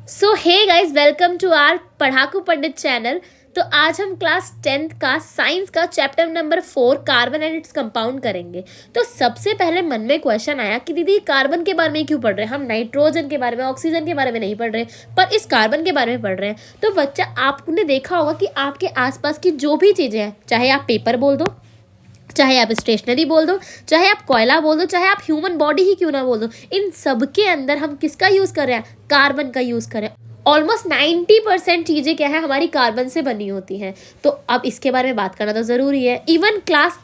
So hey guys, welcome to our Padhaku Pandit channel. तो आज हम क्लास 10th का साइंस का chapter number 4 carbon and its compound करेंगे। तो सबसे पहले मन में क्वेश्चन आया कि दीदी कार्बन के बारे में क्यों पढ़ रहे हैं, हम नाइट्रोजन के बारे में ऑक्सीजन के बारे में नहीं पढ़ रहे पर इस कार्बन के बारे में पढ़ रहे हैं। तो बच्चा, आपने देखा होगा कि आपके आसपास की जो भी चीज़ें हैं, चाहे आप पेपर बोल दो, चाहे आप स्टेशनरी बोल दो, चाहे आप कोयला बोल दो, चाहे आप ह्यूमन बॉडी ही क्यों ना बोल दो, इन सब के अंदर हम किसका यूज़ कर रहे हैं? कार्बन का यूज़ कर रहे हैं। ऑलमोस्ट 90% चीज़ें क्या है, हमारी कार्बन से बनी होती हैं। तो अब इसके बारे में बात करना तो ज़रूरी है। इवन क्लास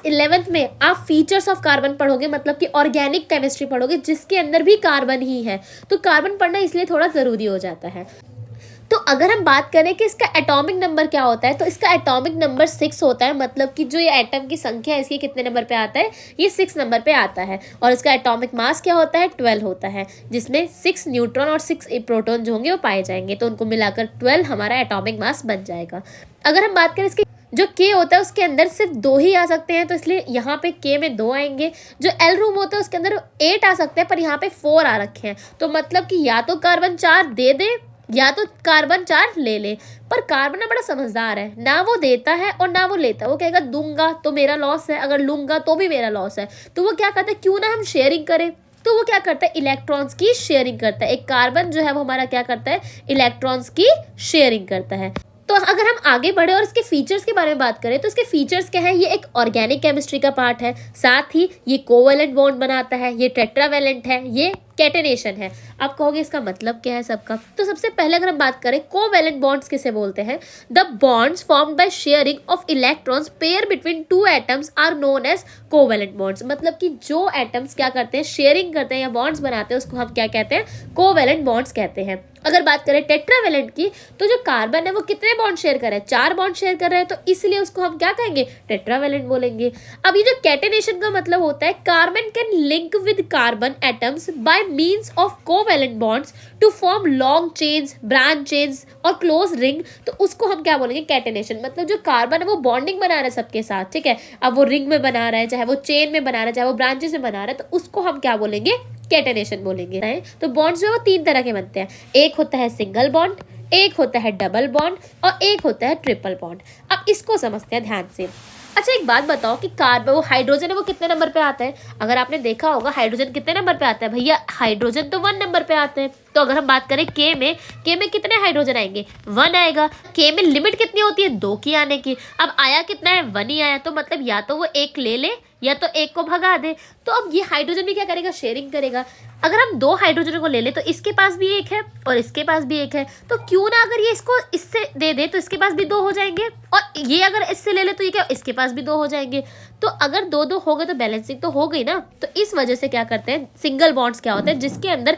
11th में आप फीचर्स ऑफ कार्बन पढ़ोगे, मतलब कि ऑर्गेनिक केमिस्ट्री पढ़ोगे, जिसके अंदर भी कार्बन ही है। तो कार्बन पढ़ना इसलिए थोड़ा ज़रूरी हो जाता है। तो अगर हम बात करें कि इसका एटॉमिक नंबर क्या होता है, तो इसका एटॉमिक नंबर 6 होता है। मतलब कि जो ये एटम की संख्या है, इसकी कितने नंबर पे आता है? ये 6 नंबर पे आता है। और इसका एटॉमिक मास क्या होता है? 12 होता है, जिसमें 6 न्यूट्रॉन और 6 प्रोटॉन जो होंगे वो पाए जाएंगे। तो उनको मिलाकर 12 हमारा एटॉमिक मास बन जाएगा। अगर हम बात करें इसके जो K होता है, उसके अंदर सिर्फ 2 ही आ सकते हैं, तो इसलिए यहाँ पे K में 2 आएंगे। जो L रूम होता है उसके अंदर 8 आ सकते हैं, पर यहाँ पे 4 आ रखे हैं। तो मतलब कि या तो कार्बन 4 दे दे या तो कार्बन 4 ले ले। पर कार्बन ना बड़ा समझदार है, ना वो देता है और ना वो लेता है। वो कहेगा दूंगा तो मेरा लॉस है, अगर लूंगा तो भी मेरा लॉस है। तो वो क्या करता है, क्यों ना हम शेयरिंग करें। तो वो क्या करता है, इलेक्ट्रॉन्स की शेयरिंग करता है। एक कार्बन जो है वो हमारा क्या करता है, इलेक्ट्रॉन्स की शेयरिंग करता है। तो अगर हम आगे बढ़े और इसके फीचर्स के बारे में बात करें, तो इसके फीचर्स क्या है? ये एक ऑर्गेनिक केमिस्ट्री का पार्ट है, साथ ही ये कोवैलेंट बॉन्ड बनाता है, ये टेट्रावैलेंट है, ये कैटेनेशन है। आप कहोगे इसका मतलब क्या है सबका? तो सबसे पहले अगर हम बात करें, कोवैलेंट बॉन्ड्स किसे बोलते हैं? The bonds formed by sharing of electrons pair between 2 atoms are known as covalent bonds. मतलब कि जो एटम्स क्या करते हैं, शेयरिंग करते हैं या बॉन्ड्स बनाते हैं, उसको हम क्या कहते हैं? कोवैलेंट बॉन्ड्स कहते हैं। अगर बात करें टेट्रावैलेंट की, तो जो कार्बन है वो कितने बॉन्ड शेयर कर रहे हैं? 4 बॉन्ड शेयर कर रहे हैं, तो इसलिए उसको हम क्या कहेंगे? टेट्रावैलेंट बोलेंगे। अब ये जो कैटेनेशन का मतलब होता है, carbon can link with carbon atoms by means of covalent bonds to form long chains, branch chains और क्लोज रिंग। तो उसको हम क्या बोलेंगे? कैटेनेशन। मतलब जो कार्बन है वो बॉन्डिंग बना रहा है सबके साथ, ठीक है। अब वो रिंग में बना रहा है, चाहे वो चेन में बना रहा है, चाहे वो ब्रांचेस में बना रहा है, तो उसको हम क्या बोलेंगे? कैटेनेशन बोलेंगे। तो बॉन्ड्स जो है वो 3 तरह के बनते हैं। एक होता है सिंगल बॉन्ड, एक होता है डबल बॉन्ड और एक होता है ट्रिपल बॉन्ड। अब इसको समझते हैं ध्यान से। अच्छा, एक बात बताओ कि कार्बन, वो हाइड्रोजन है, वो कितने नंबर पे आता है? अगर आपने देखा होगा हाइड्रोजन कितने नंबर पे आता है भैया? हाइड्रोजन तो 1 नंबर पे आते हैं। तो अगर हम बात करें के में कितने हाइड्रोजन आएंगे? 1 आएगा। के में लिमिट कितनी होती है? 2 की आने की। अब आया कितना है? 1 ही आया। तो मतलब या तो वो 1 ले ले या तो 1 को भगा दे। तो अब ये हाइड्रोजन भी क्या करेगा? शेयरिंग करेगा। अगर हम 2 हाइड्रोजन को ले ले, तो इसके पास भी 1 है और इसके पास भी 1 है। तो क्यों ना अगर ये इसको इससे दे दे, तो इसके पास भी 2 हो जाएंगे, और ये अगर इससे ले ले तो ये क्या, इसके पास भी 2 हो जाएंगे। तो अगर 2-2 हो गए तो बैलेंसिंग तो हो गई ना। तो इस वजह से क्या करते हैं, सिंगल बॉन्ड्स क्या होते हैं, जिसके अंदर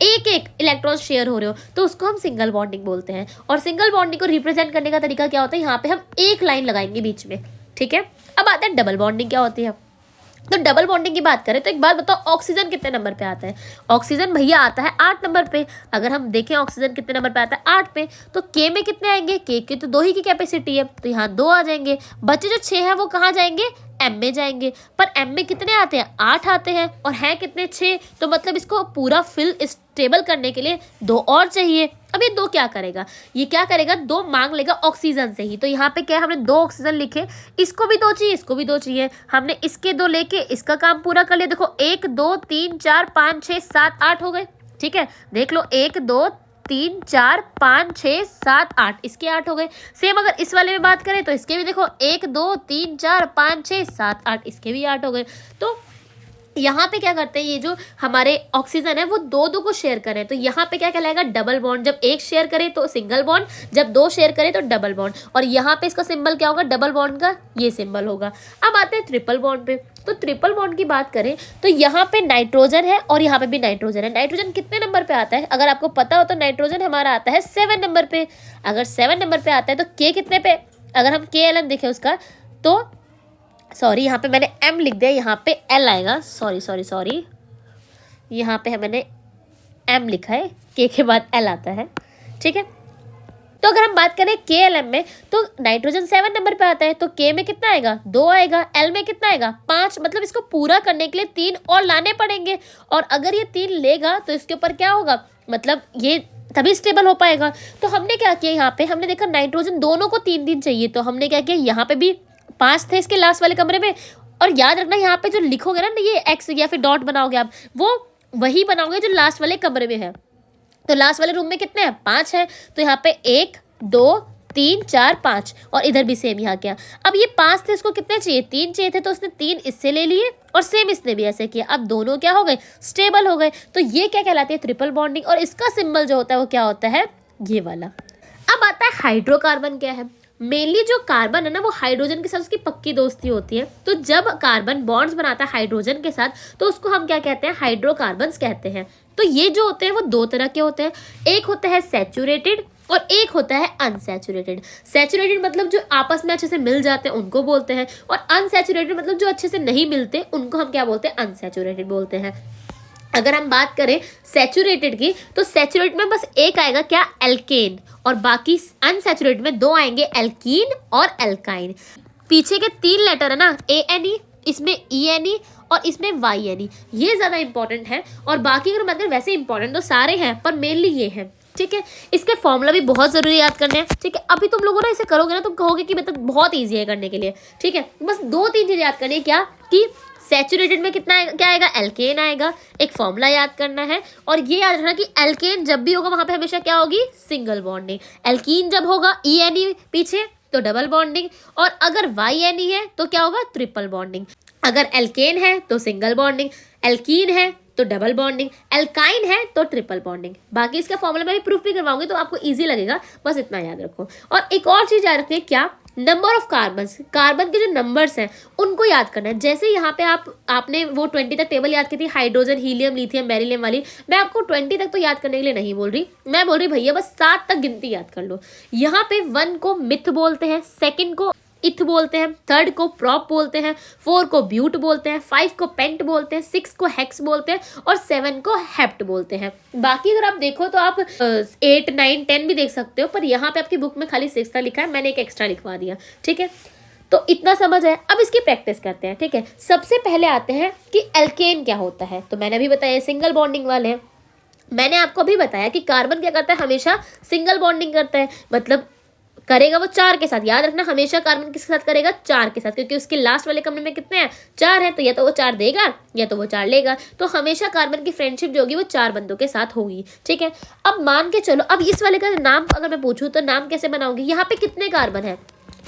एक इलेक्ट्रॉन शेयर हो रहे हो, तो उसको हम सिंगल बॉन्डिंग बोलते हैं। और सिंगल बॉन्डिंग को रिप्रेजेंट करने का तरीका क्या होता है? यहाँ पे हम एक लाइन लगाएंगे बीच में, ठीक है। अब आता है डबल बॉन्डिंग क्या होती है। तो डबल बॉन्डिंग की बात करें तो एक बात बताओ, ऑक्सीजन कितने नंबर पे आता है? ऑक्सीजन भैया आता है 8 नंबर पे। अगर हम देखें ऑक्सीजन कितने नंबर पे आता है? 8 पे। तो के में कितने आएंगे? के की तो 2 ही की कैपेसिटी है, तो यहाँ 2 आ जाएंगे। बचे जो 6 हैं वो कहाँ जाएंगे? एम में जाएंगे। पर एम में कितने आते हैं? 8 आते हैं, और हैं कितने? 6। तो मतलब इसको पूरा फिल स्टेबल करने के लिए 2 और चाहिए। अब ये 2 क्या करेगा? ये क्या करेगा? 2 मांग लेगा ऑक्सीजन से ही। तो यहाँ पे क्या है, हमने 2 ऑक्सीजन लिखे, इसको भी 2 चाहिए, इसको भी 2 चाहिए। हमने इसके 2 लेके इसका काम पूरा कर लिया। देखो 1 2 3 4 5 6 7 8 हो गए, ठीक है। देख लो 1 2 3 4 5 6 7 8, इसके 8 हो गए। सेम अगर इस वाले में बात करें तो इसके भी देखो 1 2 3 4 5 6 7 8, इसके भी 8 हो गए। तो यहाँ पे क्या करते हैं, ये जो हमारे ऑक्सीजन है वो 2-2 को शेयर करें, तो यहाँ पे क्या कहलाएगा? Double bond. जब 1 शेयर करे तो सिंगल बॉन्ड, जब 2 शेयर करे तो डबल बॉन्ड। और यहाँ पे इसका सिंबल क्या होगा? डबल बॉन्ड का ये सिंबल होगा। अब आते हैं ट्रिपल बॉन्ड पे। तो ट्रिपल बॉन्ड की बात करें तो यहाँ पे नाइट्रोजन है और यहाँ पे भी नाइट्रोजन है। नाइट्रोजन कितने नंबर पे आता है? अगर आपको पता हो तो नाइट्रोजन हमारा आता है 7 नंबर पे। अगर 7 नंबर पे आता है तो के कितने पे? अगर हम के एल एन देखें उसका, तो सॉरी यहाँ पे मैंने एम लिख दिया, यहाँ पे एल आएगा। सॉरी, यहाँ पे मैंने एम लिखा है, के बाद एल आता है, ठीक है। तो अगर हम बात करें KLM में, तो नाइट्रोजन 7 नंबर पे आता है, तो K में कितना आएगा 2 आएगा, L में कितना आएगा 5, मतलब इसको पूरा करने के लिए 3 और लाने पड़ेंगे, और अगर ये 3 लेगा तो इसके ऊपर क्या होगा, मतलब ये तभी स्टेबल हो पाएगा। तो हमने क्या किया, यहाँ पे हमने देखा नाइट्रोजन दोनों को 3 चाहिए, तो हमने क्या किया, यहाँ पे भी 5 थे इसके लास्ट वाले कमरे में, और याद रखना यहाँ पे जो लिखोगे ना ये एक्स या फिर डॉट बनाओगे आप, वो वही बनाओगे जो लास्ट वाले कमरे में है। तो लास्ट वाले रूम में कितने हैं 5 है, तो यहाँ पे 1 2 3 4 5, और इधर भी सेम यहाँ क्या। अब ये 5 थे, इसको कितने चाहिए 3 चाहिए थे, तो उसने 3 इससे ले लिए और सेम इसने भी ऐसे किया। अब दोनों क्या हो गए स्टेबल हो गए। तो ये क्या कहलाती है ट्रिपल बॉन्डिंग, और इसका सिंबल जो होता है वो क्या होता है ये वाला। अब आता है हाइड्रोकार्बन क्या है। मेनली जो कार्बन है ना वो हाइड्रोजन के साथ उसकी पक्की दोस्ती होती है। तो जब कार्बन बॉन्ड्स बनाता है हाइड्रोजन के साथ तो उसको हम क्या कहते हैं हाइड्रोकार्बन्स कहते हैं। तो ये जो होते हैं वो 2 तरह के होते हैं, एक होता है सैचुरेटेड और एक होता है अनसैचुरेटेड। सैचुरेटेड मतलब जो आपस में अच्छे से मिल जाते हैं उनको बोलते हैं, और अनसैचुरेटेड मतलब जो अच्छे से नहीं मिलते उनको हम क्या बोलते हैं अनसैचुरेटेड बोलते हैं। अगर हम बात करें सैचुरेटेड की, तो सैचुरेटेड में बस एक आएगा क्या एल्केन, और बाकी अनसैचुरेटेड में 2 आएंगे एल्कीन और एल्काइन। पीछे के 3 लेटर है ना ANE, इसमें ENE और इसमें YNE, ये ज़्यादा इंपॉर्टेंट है। और बाकी अगर मतलब वैसे इंपॉर्टेंट तो सारे हैं पर मेनली ये है, ठीक है। इसके फॉर्मूला भी बहुत ज़रूरी याद करने हैं, ठीक है। अभी तुम लोगों ना इसे करोगे ना तुम कहोगे कि मतलब बहुत ईजी है करने के लिए, ठीक है। बस 2-3 चीज़ें याद करनी है, क्या कि सैचुरेटेड में कितना आएगा, क्या आएगा एल्केन आएगा, एक फॉर्मूला याद करना है। और ये याद रखना कि एल्केन जब भी होगा वहाँ पे हमेशा क्या होगी सिंगल बॉन्डिंग, एल्कीन जब होगा ENE पीछे तो डबल बॉन्डिंग, और अगर YNE है तो क्या होगा ट्रिपल बॉन्डिंग। अगर एल्केन है तो सिंगल बॉन्डिंग, एल्कीन है तो डबल बॉन्डिंग, एल्काइन है तो ट्रिपल बॉन्डिंग। बाकी इसका फॉर्मूला मैं भी प्रूफ भी करवाऊंगी तो आपको इजी लगेगा, बस इतना याद रखो। और एक और चीज़ याद रखिए, क्या नंबर ऑफ कार्बन्स, कार्बन के जो नंबर्स हैं उनको याद करना है। जैसे यहाँ पे आपने वो 20 तक टेबल याद की थी हाइड्रोजन हीलियम लिथियम बेरिलियम वाली, मैं आपको 20 तक तो याद करने के लिए नहीं बोल रही, मैं बोल रही भैया बस 7 तक गिनती याद कर लो। यहाँ पे 1 को मिथ बोलते हैं, 2 को इथ बोलते हैं, 3 को प्रॉप बोलते हैं, 4 को ब्यूट बोलते हैं, 5 को पेंट बोलते हैं, 6 को हेक्स बोलते हैं और 7 को हेप्ट बोलते हैं। बाकी अगर आप देखो तो आप 8 9 10 भी देख सकते हो, पर यहाँ पे आपकी बुक में खाली 6 लिखा है, मैंने एक एक्स्ट्रा लिखवा दिया, ठीक है। तो इतना समझ आया। अब इसकी प्रैक्टिस करते हैं, ठीक है। सबसे पहले आते हैं कि एल्केन क्या होता है। तो मैंने अभी बताया सिंगल बॉन्डिंग वाले हैं। मैंने आपको अभी बताया कि कार्बन क्या करता है हमेशा सिंगल बॉन्डिंग करता है, मतलब करेगा वो 4 के साथ। याद रखना हमेशा कार्बन किसके साथ करेगा 4 के साथ, क्योंकि उसके लास्ट वाले कमरे में कितने हैं 4 हैं, तो या तो वो 4 देगा या तो वो 4 लेगा। तो हमेशा कार्बन की फ्रेंडशिप जो होगी वो 4 बंदों के साथ होगी, ठीक है। अब मान के चलो, अब इस वाले का नाम अगर मैं पूछूं तो नाम कैसे बनाऊंगी। यहाँ पे कितने कार्बन है,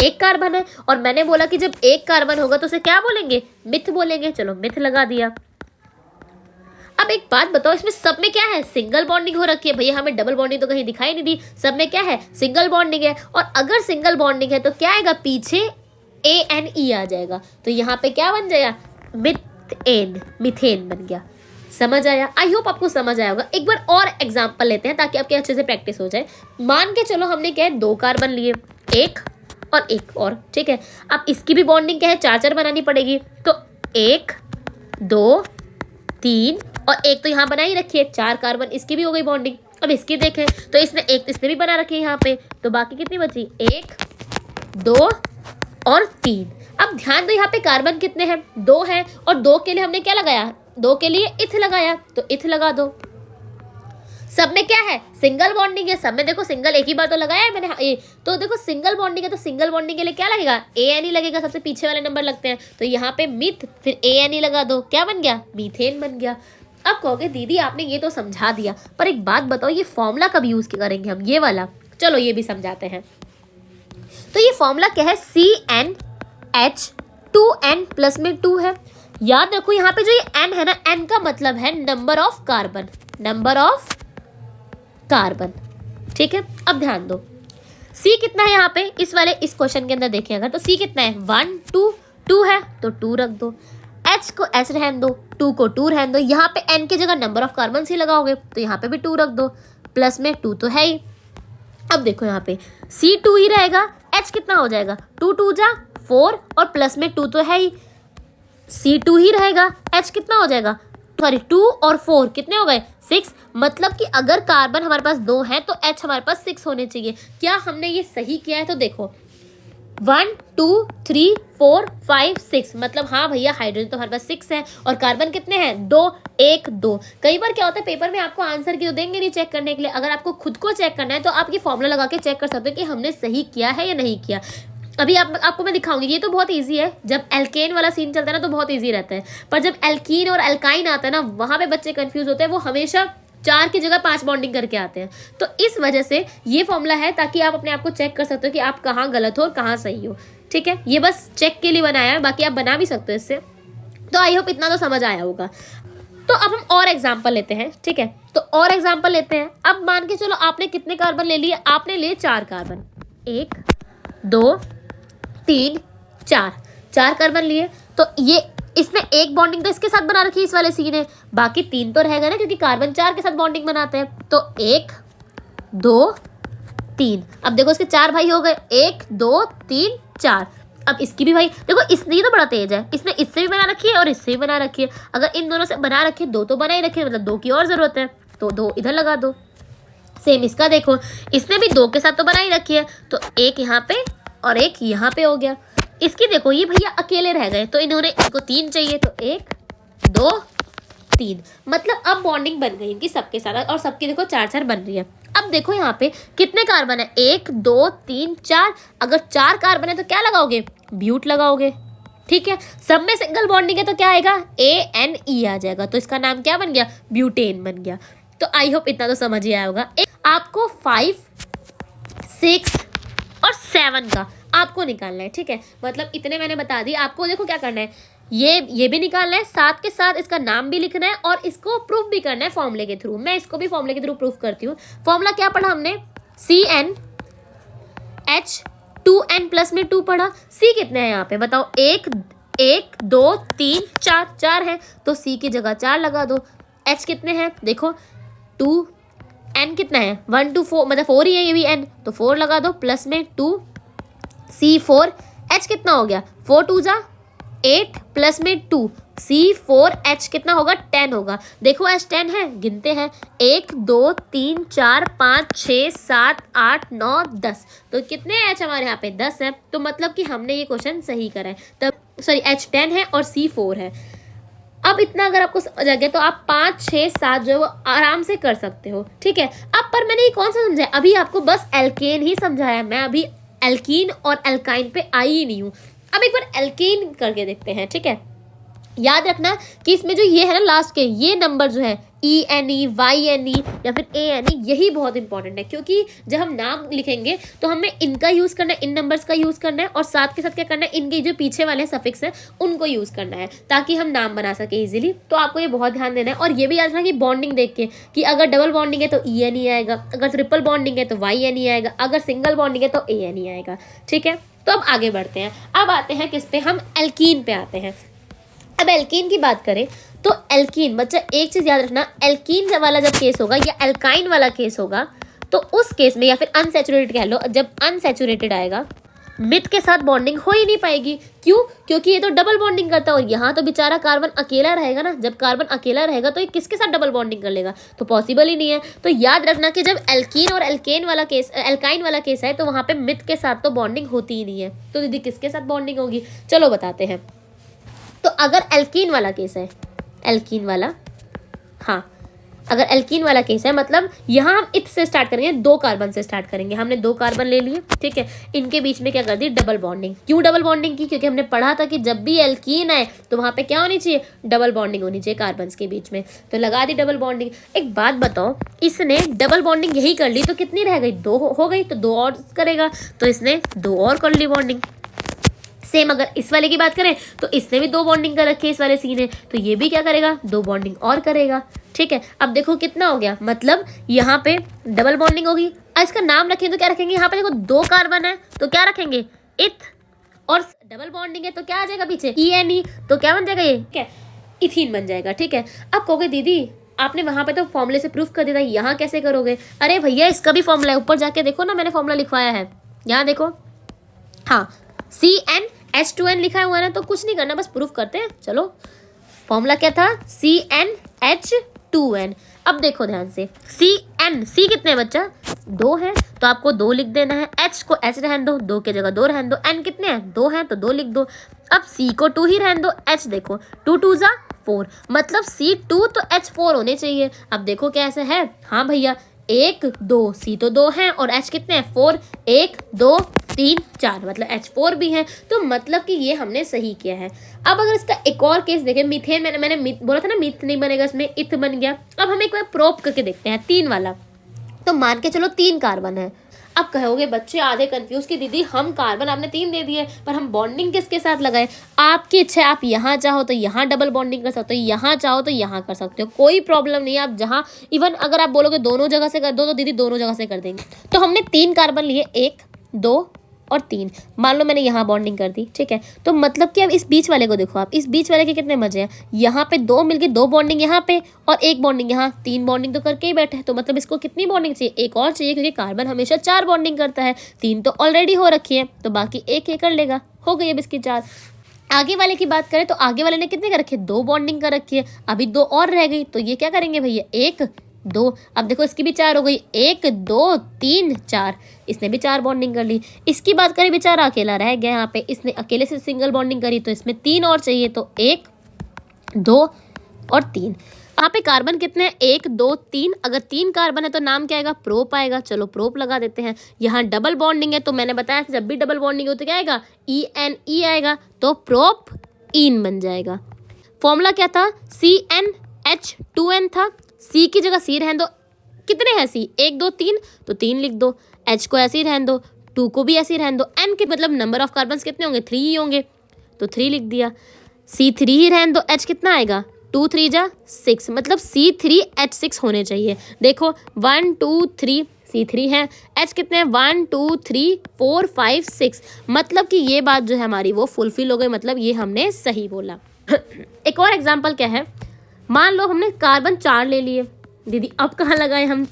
1 कार्बन है, और मैंने बोला कि जब 1 कार्बन होगा तो उसे क्या बोलेंगे मिथ बोलेंगे। चलो मिथ लगा दिया। अब एक बात बताओ, इसमें सब में क्या है सिंगल बॉन्डिंग हो रखी है भैया, हमें डबल बॉन्डिंग तो कहीं दिखाई नहीं दी, सब में क्या है सिंगल बॉन्डिंग है। और अगर सिंगल बॉन्डिंग है तो क्या आएगा पीछे ANE आ जाएगा, तो यहाँ पे क्या बन जाएगा मिथेन बन गया। समझ आया? आई होप आपको समझ आया होगा। एक बार और एग्जाम्पल लेते हैं ताकि आपके अच्छे से प्रैक्टिस हो जाए। मान के चलो हमने क्या है 2 कार्बन लिए, 1 और 1 और, ठीक है। अब इसकी भी बॉन्डिंग क्या है 4-4 बनानी पड़ेगी, तो 1 2 3 और 1 तो यहाँ बना ही रखी है, 4 कार्बन, इसकी भी हो गई बॉन्डिंग। अब इसकी देखें तो इसने 1 इसने भी बना रखी है यहाँ पे, तो बाकी कितनी बची 1 2 और 3। अब ध्यान दो यहाँ पे कार्बन कितने हैं 2 हैं, और 2 के लिए हमने क्या लगाया 2 के लिए इथ लगाया, तो इथ लगा दो। सब में क्या है सिंगल बॉन्डिंग है, सब में देखो सिंगल एक ही बार तो लगाया है मैंने तो देखो सिंगल बॉन्डिंग है, तो सिंगल बॉन्डिंग के लिए क्या लगेगा ANE लगेगा, सबसे पीछे वाले नंबर लगते हैं, तो यहाँ पे मिथ फिर ANE लगा दो, क्या बन गया मीथेन बन गया। अब कहोगे दीदी आपने ये तो समझा दिया, पर एक बात बताओ ये फॉर्मूला कब यूज करेंगे हम, ये वाला, चलो ये भी समझाते हैं। तो ये फॉर्मूला क्या है CnH2n प्लस में 2 है। याद रखो यहाँ पे जो ये n है ना, n का मतलब है number of carbon, number of carbon, ठीक है। अब ध्यान दो C कितना है यहाँ पे इस वाले इस क्वेश्चन के अंदर देखें अगर, तो C कितना है 1 2 है तो 2 रख दो, H को H रहने दो, 2 को 2 रहने दो, यहाँ पे N की जगह नंबर ऑफ कार्बन ही लगाओगे तो यहाँ पे भी 2 रख दो, प्लस में 2 तो है ही। अब देखो यहाँ पे C 2 ही रहेगा, H कितना हो जाएगा 2 2 जा 4 और प्लस में 2 तो है ही, C 2 ही रहेगा, H कितना हो जाएगा सॉरी 2 और 4 कितने हो गए 6। मतलब कि अगर कार्बन हमारे पास 2 है तो H हमारे पास 6 होने चाहिए। क्या हमने ये सही किया है? तो देखो 1 2 3 4 5 6, मतलब हाँ भैया हाइड्रोजन तो हमारे पास 6 है और कार्बन कितने हैं 2 1 2। कई बार क्या होता है पेपर में आपको आंसर की तो देंगे नहीं चेक करने के लिए, अगर आपको खुद को चेक करना है तो आप ये फॉर्मूला लगा के चेक कर सकते हो कि हमने सही किया है या नहीं किया। अभी आपको मैं दिखाऊंगी, ये तो बहुत इजी है, जब एल्केन वाला सीन चलता है ना तो बहुत इजी रहता है, पर जब एल्कीन और एल्काइन आता है ना वहाँ पे बच्चे कंफ्यूज होते हैं, वो हमेशा 4 की जगह 5 बॉन्डिंग करके आते हैं। तो इस वजह से ये फॉर्मूला है ताकि आप अपने आप को चेक कर सकते हो कि आप कहाँ गलत हो और कहाँ सही हो। ठीक है, ये बस चेक के लिए बनाया है, बाकी आप बना भी सकते हो इससे। तो आई होप इतना तो समझ आया होगा। तो अब हम और एग्जाम्पल लेते हैं। ठीक है, तो और एग्जाम्पल लेते हैं। अब मान के चलो आपने कितने कार्बन ले लिए? आपने लिए 4 कार्बन, 1 2 3 4, 4 कार्बन लिए। तो ये इसने एक बॉन्डिंग तो इसके साथ बना रखी है इस वाले सी ने, बाकी 3 तो रहेगा ना क्योंकि कार्बन 4 के साथ बॉन्डिंग बनाते हैं। तो 1 2 3, अब देखो इसके 4 भाई हो गए, 1 2 3 4। अब इसकी भी भाई देखो, इसने ये तो बड़ा तेज है, इसने इससे भी बना रखी है और इससे भी बना रखी है। अगर इन दोनों से बना रखी है, 2 तो बना ही रखे, मतलब 2 की और जरूरत है, तो 2 इधर लगा दो। सेम इसका देखो, इसने भी 2 के साथ तो बना ही रखी है, तो 1 यहाँ पे और 1 यहाँ पे हो गया। इसकी देखो ये भैया अकेले रह गए, तो इन्होंने इनको 3 चाहिए, तो 1 2 3, मतलब अब बॉन्डिंग बन गई इनकी सबके साथ, और सबकी देखो 4 बन रही है। अब देखो यहाँ पे कितने कार्बन है, 1 2 3 4। अगर 4 कार्बन है तो क्या लगाओगे? ब्यूट लगाओगे। ठीक है, सब में सिंगल बॉन्डिंग है तो क्या आएगा? ANE आ जाएगा, तो इसका नाम क्या बन गया? ब्यूटेन बन गया। तो आई होप इतना तो समझ ही आया होगा। आपको 5 6 और 7 का आपको निकालना है। ठीक है, मतलब इतने मैंने बता दी। आपको देखो क्या करना है, ये भी निकालना है, साथ के साथ इसका नाम भी लिखना है और इसको प्रूफ भी करना है फॉर्मूले के थ्रू। मैं इसको भी फॉर्मूले के थ्रू प्रूफ करती हूँ। फॉर्मूला क्या पढ़ा हमने? CnH 2n प्लस में 2 पढ़ा। C कितने हैं यहाँ पे बताओ? 1 2 3 4, 4 है तो C की जगह 4 लगा दो। H कितने हैं देखो 2, N कितना है 1 2 4, मतलब 4 ही है ये भी N, तो 4 लगा दो प्लस में 2 C4। H कितना हो गया? 4 2 जा 8 प्लस में 2 C4H कितना होगा? 10 होगा। देखो H 10 है, गिनते हैं 1 2 3 4 5 6 7 8 9 10। तो कितने H हमारे यहाँ पे? 10 है। तो मतलब कि हमने ये क्वेश्चन सही करा है। तब सॉरी H 10 है और C 4 है। अब इतना अगर आपको समझ आ गया तो आप 5 6 7 जो है वो आराम से कर सकते हो। ठीक है, अब पर मैंने ये कौन सा समझाया? अभी आपको बस एल्केन ही समझाया, मैं अभी एल्कीन और एल्काइन पे आई ही नहीं हूँ। अब एक बार एल्केन करके देखते हैं। ठीक है, याद रखना कि इसमें जो ये है ना लास्ट के ये नंबर जो है ENE YNE या फिर ANE, यही बहुत इंपॉर्टेंट है, क्योंकि जब हम नाम लिखेंगे तो हमें इनका यूज़ करना है, इन नंबर्स का यूज़ करना है, और साथ के साथ क्या करना है, इनके जो पीछे वाले सफिक्स हैं उनको यूज़ करना है ताकि हम नाम बना सके इजीली। तो आपको ये बहुत ध्यान देना है। और ये भी याद रखना कि बॉन्डिंग देख के, कि अगर डबल बॉन्डिंग है तो ENE आएगा, अगर ट्रिपल बॉन्डिंग है तो YNE आएगा, अगर सिंगल बॉन्डिंग है तो ANE आएगा। ठीक है, तो अब आगे बढ़ते हैं। अब आते हैं किस पे? हम एल्कीन पे आते हैं। अब एल्कीन की बात करें तो एल्कीन, बच्चा एक चीज़ याद रखना, एल्कीन वाला जब केस होगा या एल्काइन वाला केस होगा तो उस केस में, या फिर अनसैचुरेटेड कह लो, जब अनसैचुरेटेड आएगा मिथ के साथ बॉन्डिंग हो ही नहीं पाएगी। क्यों? क्योंकि ये तो डबल बॉन्डिंग करता है और यहाँ तो बेचारा कार्बन अकेला रहेगा ना। जब कार्बन अकेला रहेगा तो ये किसके साथ डबल बॉन्डिंग कर लेगा? तो पॉसिबल ही नहीं है। तो याद रखना कि जब एल्कीन और एल्केन वाला केस, एल्काइन वाला केस है, तो वहाँ पे मिथ के साथ तो बॉन्डिंग होती ही नहीं है। तो दीदी किसके साथ बॉन्डिंग होगी? चलो बताते हैं। तो अगर एल्कीन वाला केस है, एल्कीन वाला, हाँ अगर एल्कीन वाला केस है, मतलब यहाँ हम इथ से स्टार्ट करेंगे, 2 कार्बन से स्टार्ट करेंगे। हमने 2 कार्बन ले लिए। ठीक है, इनके बीच में क्या कर दी? Double bonding. क्यों डबल बॉन्डिंग की? क्योंकि हमने पढ़ा था कि जब भी एल्कीन आए तो वहाँ पे क्या होनी चाहिए? डबल बॉन्डिंग होनी चाहिए कार्बन्स के बीच में। तो लगा दी डबल बॉन्डिंग। एक बात बताओ, इसने डबल बॉन्डिंग यही कर ली तो कितनी रह गई? 2 हो गई, तो 2 और करेगा, तो इसने 2 और कर ली बॉन्डिंग। सेम अगर इस वाले की बात करें तो इसने भी 2 बॉन्डिंग कर रखी है इस वाले सी ने, तो ये भी क्या करेगा? 2 बॉन्डिंग और करेगा। ठीक है, अब देखो कितना हो गया, मतलब यहाँ पे डबल बॉन्डिंग होगी। इसका नाम रखेंगे तो क्या रखेंगे? यहाँ पे देखो 2 कार्बन है तो क्या रखेंगे? इथ, और डबल बॉन्डिंग है तो क्या आ जाएगा पीछे? ENE, तो क्या बन जाएगा ये? क्या? इथीन बन जाएगा। ठीक है, अब कहोगे दीदी आपने वहाँ पे तो फॉर्मूले से प्रूफ कर दिया था, यहाँ कैसे करोगे? अरे भैया इसका भी फॉर्मूला है, ऊपर जाके देखो ना, मैंने फॉर्मूला लिखवाया है, यहाँ देखो, हाँ CnH2n लिखा हुआ है ना। तो कुछ नहीं करना, बस प्रूफ करते हैं। चलो फॉर्मूला क्या था, CnH2n। अब देखो ध्यान से, C कितने बच्चा, 2 है तो आपको 2 लिख देना है, H को H रहने दो, 2 की जगह 2 रहने दो, N कितने हैं, 2 हैं तो 2 लिख दो। अब C को 2 ही रहने दो, H देखो 2 2 जा 4, मतलब C2 तो H4 होने चाहिए। अब देखो कैसे है, हाँ भैया 1 2, C तो 2 है और H कितने हैं 4, 1 2 3 4, मतलब H4 भी है, तो मतलब कि ये हमने सही किया है। अब अगर इसका एक और केस देखें, मीथेन, मैंने बोला था ना मीथ नहीं बनेगा, इसमें इथ बन गया। अब हम एक बार प्रोब करके देखते हैं 3 वाला, तो मान के चलो 3 कार्बन है। अब कहोगे बच्चे आधे कंफ्यूज कि दीदी हम कार्बन आपने 3 दे दिए पर हम बॉन्डिंग किसके साथ लगाए। आपकी इच्छा है, आप यहाँ चाहो तो यहाँ डबल बॉन्डिंग कर सकते हो, यहाँ चाहो तो यहाँ कर सकते हो, कोई प्रॉब्लम नहीं है। आप जहाँ इवन अगर आप बोलोगे दोनों जगह से कर दो तो दीदी दोनों जगह से कर देंगे। तो हमने 3 कार्बन लिए, 1 2 और 3, मान लो मैंने यहाँ बॉन्डिंग कर दी, ठीक है। तो मतलब कि अब इस बीच वाले को देखो आप, इस बीच वाले के कितने मजे हैं, यहाँ पे 2 मिलके 2 बॉन्डिंग यहाँ पे और 1 बॉन्डिंग यहाँ, 3 बॉन्डिंग तो करके ही बैठे हैं। तो मतलब इसको कितनी बॉन्डिंग चाहिए, एक और चाहिए, क्योंकि कार्बन हमेशा 4 बॉन्डिंग करता है, 3 तो ऑलरेडी हो रखी है, तो बाकी 1 कर लेगा, हो गई अब इसकी 4। आगे वाले की बात करें तो आगे वाले ने कितने कर रखे, 2 बॉन्डिंग कर रखी है, अभी 2 और रह गई, तो ये क्या करेंगे भैया 1 2, अब देखो इसकी भी 4 हो गई, 1 2 3 4, इसने भी 4 बॉन्डिंग कर ली। इसकी बात करें, बेचारा अकेला रह गया यहाँ पे, इसने अकेले से सिंगल बॉन्डिंग करी, तो इसमें 3 और चाहिए, तो 1 2 और 3। यहाँ पे कार्बन कितने हैं, 1 2 3, अगर 3 कार्बन है तो नाम क्या आएगा, प्रोप आएगा। चलो प्रोप लगा देते हैं। यहाँ डबल बॉन्डिंग है तो मैंने बताया था जब भी डबल बॉन्डिंग हो तो क्या आएगा, ENE आएगा, तो प्रोप इन बन जाएगा। फॉर्मूला क्या था, CnH2n था, C की जगह C रहने दो, कितने हैं C, 1 2 3, तो 3 लिख दो, H को ऐसे ही रहने दो, 2 को भी ऐसे ही रहने दो, N के मतलब नंबर ऑफ कार्बन कितने होंगे, 3 ही होंगे, तो 3 लिख दिया। C3 ही रहने दो, H कितना आएगा, 2 3 जा 6, मतलब C3H6 होने चाहिए। देखो 1 2 3 C3 है, H कितने हैं 1 2 3 4 5 6, मतलब कि ये बात जो है हमारी वो फुलफिल हो गई, मतलब ये हमने सही बोला। एक और एग्जाम्पल क्या है, मान लो हमने कार्बन 4 ले लिए, दीदी अब कहाँ लगाए हम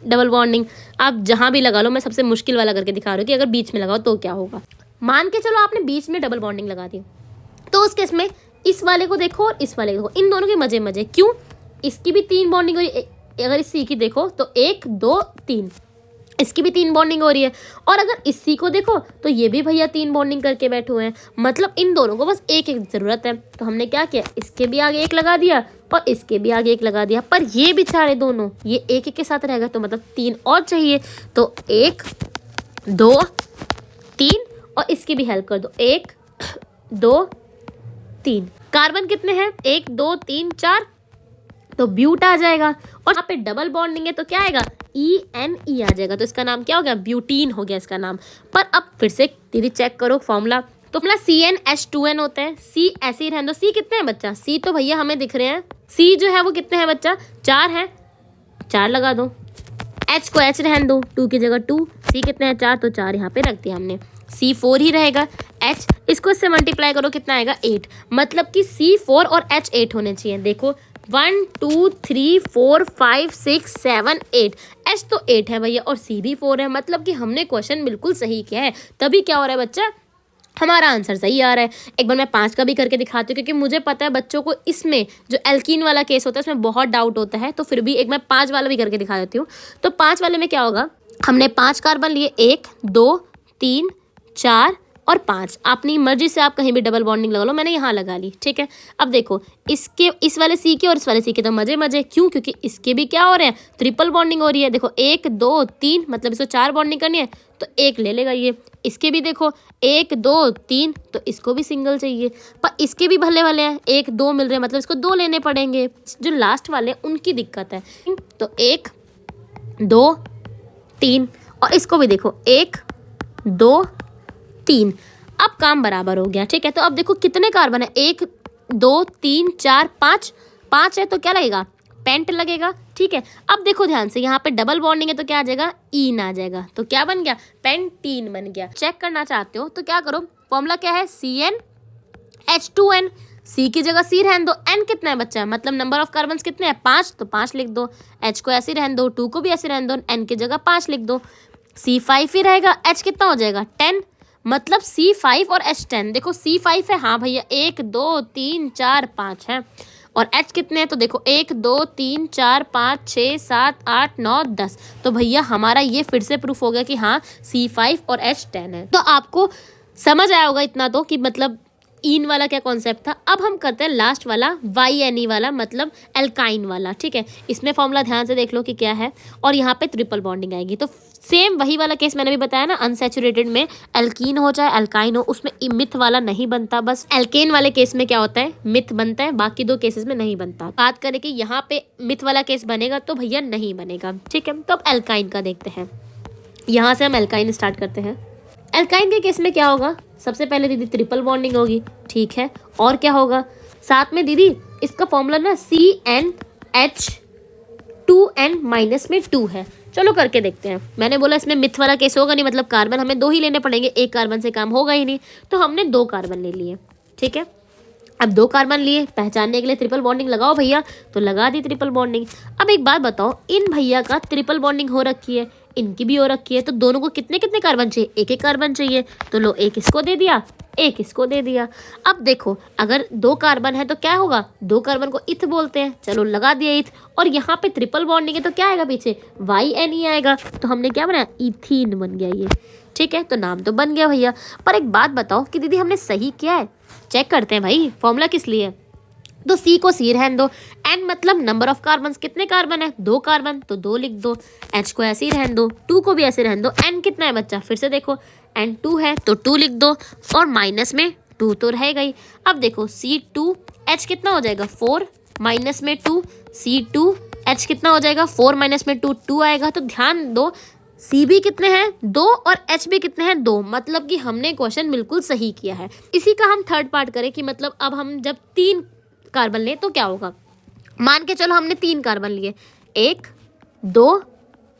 डबल बॉन्डिंग, आप जहाँ भी लगा लो, मैं सबसे मुश्किल वाला करके दिखा रही हूँ कि अगर बीच में लगाओ तो क्या होगा। मान के चलो आपने बीच में डबल बॉन्डिंग लगा दी, तो उस केस में इस वाले को देखो और इस वाले को देखो, इन दोनों के मजे मजे, क्यों, इसकी भी 3 बॉन्डिंग हो रही है, अगर इस C की देखो तो 1 2 3, इसकी भी 3 बॉन्डिंग हो रही है, और अगर इस C को देखो तो ये भी भैया 3 बॉन्डिंग करके बैठे हुए हैं, मतलब इन दोनों को बस एक एक ज़रूरत है। तो हमने क्या किया, इसके भी आगे 1 लगा दिया और इसके भी आगे 1 लगा दिया, पर ये बेचारे दोनों ये 1 1 के साथ रहेगा, तो मतलब 3 और चाहिए, तो 1 2 3 और इसकी भी हेल्प कर दो, 1 2 3। कार्बन कितने हैं, 1 2 3 4, तो ब्यूट आ जाएगा, और यहाँ पे डबल बॉन्डिंग है तो क्या आएगा, ENE आ जाएगा, तो इसका नाम क्या हो गया, ब्यूटीन हो गया इसका नाम। पर अब फिर से दीदी चेक करो फॉर्मूला, तो अपना CnH2n होता है, C ऐसे ही रहने दो, C कितने हैं बच्चा, C तो भैया हमें दिख रहे हैं, C जो है वो कितने हैं बच्चा, 4 है, 4 लगा दो, H को H रहने दो, 2 की जगह 2, C कितने हैं 4, तो 4 यहाँ पे रख दिया हमने, C4 ही रहेगा, H इसको इससे मल्टीप्लाई करो कितना आएगा 8, मतलब कि C4 और H 8 होने चाहिए। देखो 1 2 3 4 5 6 7 8, H तो 8 है भैया और C भी 4 है, मतलब कि हमने क्वेश्चन बिल्कुल सही किया है, तभी क्या हो रहा है बच्चा, हमारा आंसर सही आ रहा है। एक बार मैं 5 का भी करके दिखाती हूँ, क्योंकि मुझे पता है बच्चों को इसमें जो एल्कीन वाला केस होता है उसमें बहुत डाउट होता है, तो फिर भी एक मैं 5 वाला भी करके दिखा देती हूँ। तो 5 वाले में क्या होगा, हमने 5 कार्बन लिए, 1 2 3 4 और 5, अपनी मर्जी से आप कहीं भी डबल बॉन्डिंग लगा लो, मैंने यहाँ लगा ली, ठीक है। अब देखो इसके इस वाले C के और इस वाले C के तो मजे मजे, क्यों, क्योंकि इसके भी क्या हो रहे हैं, ट्रिपल बॉन्डिंग हो रही है। देखो 1 2 3, मतलब इसको 4 बॉन्डिंग करनी है तो 1 ले लेगा ये, इसके भी देखो 1 2 3, तो इसको भी सिंगल चाहिए, पर इसके भी भले वाले हैं, 1 2 मिल रहे हैं, मतलब इसको 2 लेने पड़ेंगे, जो लास्ट वाले उनकी दिक्कत है। तो 1 2 3 और इसको भी देखो 1 2 3, अब काम बराबर हो गया, ठीक है। तो अब देखो कितने कार्बन है, 1 2 3 4 5, 5 है तो क्या लगेगा, पेंट लगेगा, ठीक है। अब देखो ध्यान से, यहाँ पे डबल बॉन्डिंग है तो क्या आ जाएगा, ईन आ जाएगा, तो क्या बन गया, पेंटीन बन गया। चेक करना चाहते हो तो क्या करो, फॉर्मूला क्या है, CnH2n, C की जगह C रहने दो, N कितना है बच्चा, मतलब नंबर ऑफ कार्बन कितने हैं 5, तो 5 लिख दो, H को ऐसे रहने दो, 2 को भी ऐसे रहने दो, N की जगह 5 लिख दो, C5 ही रहेगा, H कितना हो जाएगा 10, मतलब C5 और H10। देखो C5 है, हाँ भैया 1 2 3 4 5 है, और H कितने हैं तो देखो 1 2 3 4 5 6 7 8 9 10। तो भैया हमारा ये फिर से प्रूफ हो गया कि हाँ C5 और H 10 है। तो आपको समझ आया होगा इतना तो कि मतलब इन वाला क्या कॉन्सेप्ट था। अब हम करते हैं लास्ट वाला YNE वाला, मतलब एल्काइन वाला। ठीक है, इसमें फॉर्मूला ध्यान से देख लो कि क्या है, और यहाँ पे ट्रिपल बॉन्डिंग आएगी। तो सेम वही वाला केस मैंने भी बताया ना, अनसैचुरेटेड में एल्कीन हो चाहे एल्काइन हो, उसमें मिथ वाला नहीं बनता। बस एल्केन वाले केस में क्या होता है, मिथ बनता है, बाकी दो केसेस में नहीं बनता। बात करें कि यहाँ पे मिथ वाला केस बनेगा तो भैया नहीं बनेगा। ठीक है, तो अब एल्काइन का देखते हैं। यहाँ से हम एल्काइन स्टार्ट करते हैं। एल्काइन के केस में क्या होगा, सबसे पहले दीदी ट्रिपल बॉन्डिंग होगी। ठीक है, और क्या होगा साथ में दीदी, इसका फॉर्मूला ना CnH2n-2 है। चलो करके देखते हैं। मैंने बोला इसमें मिथ वाला केस होगा नहीं, मतलब कार्बन हमें 2 ही लेने पड़ेंगे, एक कार्बन से काम होगा ही नहीं, तो हमने 2 कार्बन ले लिए। ठीक है, अब 2 कार्बन लिए, पहचानने के लिए ट्रिपल बॉन्डिंग लगाओ भैया, तो लगा दी ट्रिपल बॉन्डिंग। अब एक बात बताओ, इन भैया का ट्रिपल बॉन्डिंग हो रखी है, इनकी भी हो रखी है, तो दोनों को कितने कितने कार्बन चाहिए, एक एक कार्बन चाहिए। तो लो, एक इसको दे दिया, एक इसको दे दिया। अब देखो अगर 2 कार्बन है तो क्या होगा, 2 कार्बन को इथ बोलते हैं, चलो लगा दिया इथ। और यहाँ पे ट्रिपल बॉन्डिंग है तो क्या आएगा पीछे, YNE आएगा, तो हमने क्या बनाया, इथीन बन गया ये। ठीक है, तो नाम तो बन गया भैया। पर एक बात बताओ कि दीदी हमने सही किया है, चेक करते हैं भाई, फॉर्मूला किस लिए। तो C को C रहने दो, N मतलब नंबर ऑफ कार्बन, कितने कार्बन है, 2 कार्बन, तो 2 लिख दो। H को ऐसे ही रहने दो, 2 को भी ऐसे रहने दो। N कितना है बच्चा, फिर से देखो N 2 है तो 2 लिख दो, और माइनस में 2 तो रहेगा ही। अब देखो C2H कितना हो जाएगा, 4 माइनस में 2, C2H कितना हो जाएगा, 4 माइनस में 2, 2 आएगा। तो ध्यान दो, C भी कितने हैं, 2, और H भी कितने हैं, 2, मतलब कि हमने क्वेश्चन बिल्कुल सही किया है। इसी का हम थर्ड पार्ट करें कि मतलब अब हम जब 3 कार्बन ले तो क्या होगा। मान के चलो हमने 3 कार्बन लिए, 1 2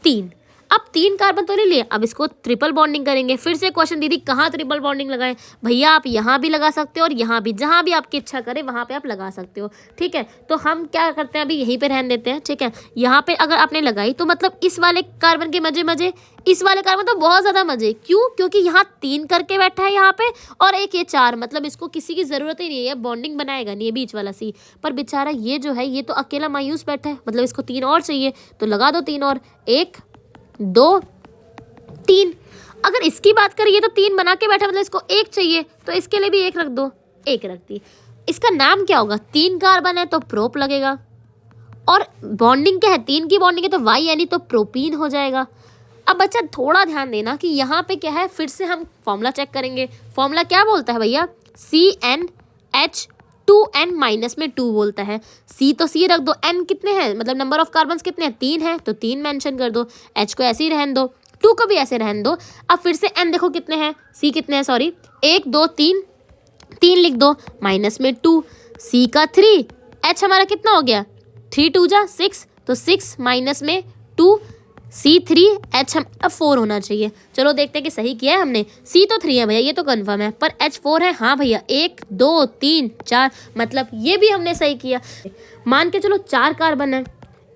3। अब 3 कार्बन तो ले लिए, अब इसको ट्रिपल बॉन्डिंग करेंगे। फिर से क्वेश्चन, दीदी कहाँ ट्रिपल बॉन्डिंग लगाएं, भैया आप यहाँ भी लगा सकते हो और यहाँ भी, जहाँ भी आपकी इच्छा करे वहाँ पे आप लगा सकते हो। ठीक है, तो हम क्या करते हैं, अभी यहीं पे रहने देते हैं। ठीक है, यहाँ पे अगर आपने लगाई तो मतलब इस वाले कार्बन के मजे मजे, इस वाले कार्बन तो बहुत ज़्यादा मजे। क्यों, क्योंकि यहाँ 3 करके बैठा है यहाँ पे, और एक ये 4, मतलब इसको किसी की ज़रूरत ही नहीं है, बॉन्डिंग बनाएगा नहीं, ये बीच वाला C। पर बेचारा ये जो है, ये तो अकेला मायूस बैठा है, मतलब इसको 3 और चाहिए, तो लगा दो 3 और, 1 2 3। अगर इसकी बात करें, ये तो 3 बना के बैठा, मतलब इसको 1 चाहिए, तो इसके लिए भी 1 रख दो, 1 रख दी। इसका नाम क्या होगा, 3 कार्बन है तो प्रोप लगेगा, और बॉन्डिंग क्या है, 3 की बॉन्डिंग है तो YNE, तो प्रोपीन हो जाएगा। अब बच्चा थोड़ा ध्यान देना कि यहाँ पे क्या है, फिर से हम फॉर्मूला चेक करेंगे। फॉर्मूला क्या बोलता है भैया, CnH2n-2 बोलता है। C तो C रख दो, N कितने हैं, मतलब नंबर ऑफ कार्बन कितने हैं, 3 है, तो 3 मेंशन कर दो। H को ऐसे ही रहने दो, 2 को भी ऐसे रहने दो। अब फिर से N देखो कितने हैं, C कितने हैं, सॉरी 1 2 3, 3 लिख दो, माइनस में 2, C का 3, H हमारा कितना हो गया, 3 2 जा 6, तो 6 माइनस में 2, C3H हम 4 होना चाहिए। चलो देखते हैं कि सही किया है हमने। C तो 3 है भैया, ये तो कंफर्म है, पर H 4 है। हाँ भैया, 1 2 3 4, मतलब ये भी हमने सही किया। मान के चलो 4 कार्बन है,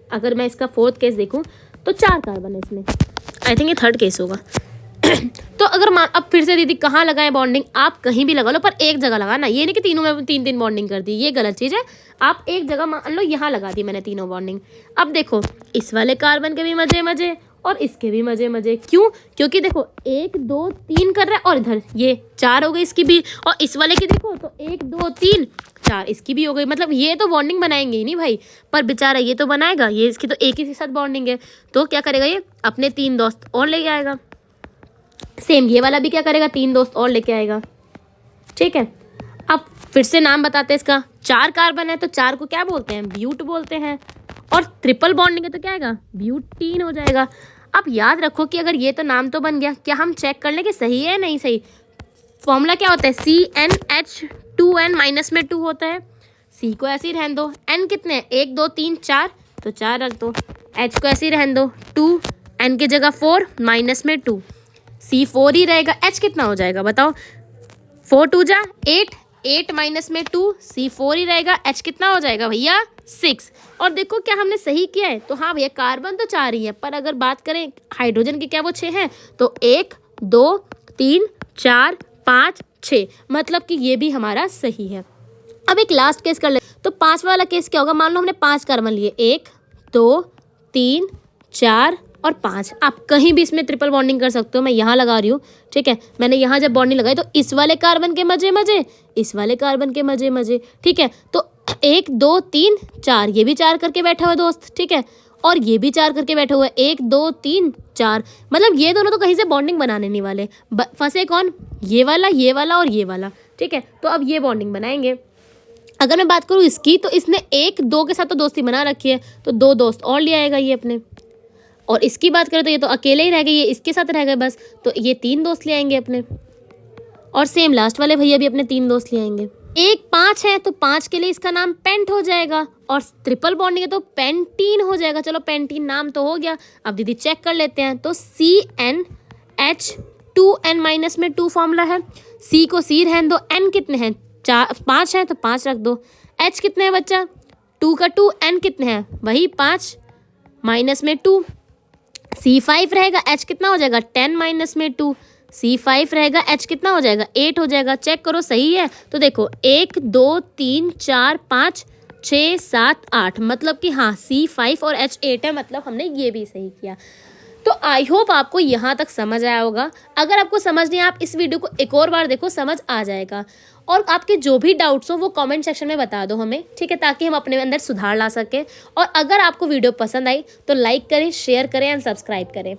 अगर मैं इसका 4th केस देखूं तो 4 कार्बन है इसमें, आई थिंक ये 3rd केस होगा। तो अगर अब फिर से दीदी कहाँ लगाएं बॉन्डिंग, आप कहीं भी लगा लो, पर एक जगह लगाना, ये नहीं कि तीनों में 3 बॉन्डिंग कर दी, ये गलत चीज़ है। आप एक जगह मान लो यहाँ लगा दी मैंने तीनों बॉन्डिंग। अब देखो इस वाले कार्बन के भी मजे मजे और इसके भी मजे मजे। क्यों, क्योंकि देखो 1 2 3 कर रहा है, और इधर ये 4 हो गई इसकी भी, और इस वाले की देखो तो 1 2 3 4 इसकी भी हो गई। मतलब ये तो बॉन्डिंग बनाएंगे ही नहीं भाई, पर बेचारा ये तो बनाएगा, ये इसकी तो एक ही के साथ बॉन्डिंग है, तो क्या करेगा ये, अपने 3 दोस्त और लेके आएगा। सेम ये वाला भी क्या करेगा, 3 दोस्त और लेके आएगा। ठीक है, अब फिर से नाम बताते हैं इसका। 4 कार्बन है तो 4 को क्या बोलते हैं, ब्यूट बोलते हैं, और ट्रिपल बॉन्डिंग है तो क्या आएगा, ब्यूटीन हो जाएगा। अब याद रखो कि अगर ये तो नाम तो बन गया, क्या हम चेक कर लें कि सही है नहीं सही। फॉर्मूला क्या होता है, CnH2n माइनस में 2 होता है। C को ऐसे ही रहने दो, N कितने हैं, 1 2 3 4, तो 4 रख दो। H को ऐसे ही रहने दो, 2, N की जगह 4 माइनस में 2, C 4 ही रहेगा। H कितना हो जाएगा बताओ, 4 2 जा 8, 8 माइनस में 2, C 4 ही रहेगा। H कितना हो जाएगा भैया, 6। और देखो क्या हमने सही किया है, तो हाँ भैया कार्बन तो 4 ही है, पर अगर बात करें हाइड्रोजन की, क्या वो 6 हैं, तो 1 2 3 4 5 6, मतलब कि ये भी हमारा सही है। अब एक लास्ट केस कर ले, तो 5वां वाला केस क्या होगा, मान लो हमने 5 कार्बन लिए, 1 2 3 4 और 5। आप कहीं भी इसमें ट्रिपल बॉन्डिंग कर सकते हो, मैं यहाँ लगा रही हूँ, ठीक है। मैंने यहाँ जब बॉन्डिंग लगाई तो इस वाले कार्बन के मजे मजे, इस वाले कार्बन के मजे मजे, ठीक है। तो 1 2 3 4, ये भी 4 करके बैठा हुआ है दोस्त, ठीक है, और ये भी 4 करके बैठा हुआ है, 1 2 3 4, मतलब ये दोनों तो कहीं से बॉन्डिंग बनाने नहीं वाले, फंसे कौन, ये वाला और ये वाला, ठीक है। तो अब ये बॉन्डिंग बनाएंगे। अगर मैं बात करूँ इसकी, तो इसने 1 2 के साथ तो दोस्ती बना रखी है, तो 2 दोस्त और ले आएगा ये अपने। और इसकी बात करें तो ये तो अकेले ही रह गए, ये इसके साथ रह गए बस, तो ये 3 दोस्त ले आएंगे अपने। और सेम लास्ट वाले भैया भी अपने 3 दोस्त ले आएंगे। 1 5 है तो 5 के लिए इसका नाम पेंट हो जाएगा, और ट्रिपल बॉन्डिंग है तो पेंटीन हो जाएगा। चलो पेंटीन नाम तो हो गया, अब दीदी चेक कर लेते हैं। तो CnH 2n माइनस में 2 फॉर्मूला है, C को C रहने दो, N कितने हैं 5 है तो 5 रख दो, H कितने हैं बच्चा 2 का 2, N कितने हैं वही 5 माइनस में 2, C5 रहेगा, H कितना हो जाएगा 10 माइनस में 2, C5 रहेगा, H कितना हो जाएगा 8 हो जाएगा। चेक करो सही है, तो देखो 1 2 3 4 5 6 7 8, मतलब कि हाँ C5 और H 8 है, मतलब हमने ये भी सही किया। तो आई होप आपको यहाँ तक समझ आया होगा। अगर आपको समझ नहीं, आप इस वीडियो को एक और बार देखो, समझ आ जाएगा। और आपके जो भी डाउट्स हो वो कमेंट सेक्शन में बता दो हमें, ठीक है, ताकि हम अपने अंदर सुधार ला सकें। और अगर आपको वीडियो पसंद आई तो लाइक करें, शेयर करें एंड सब्सक्राइब करें।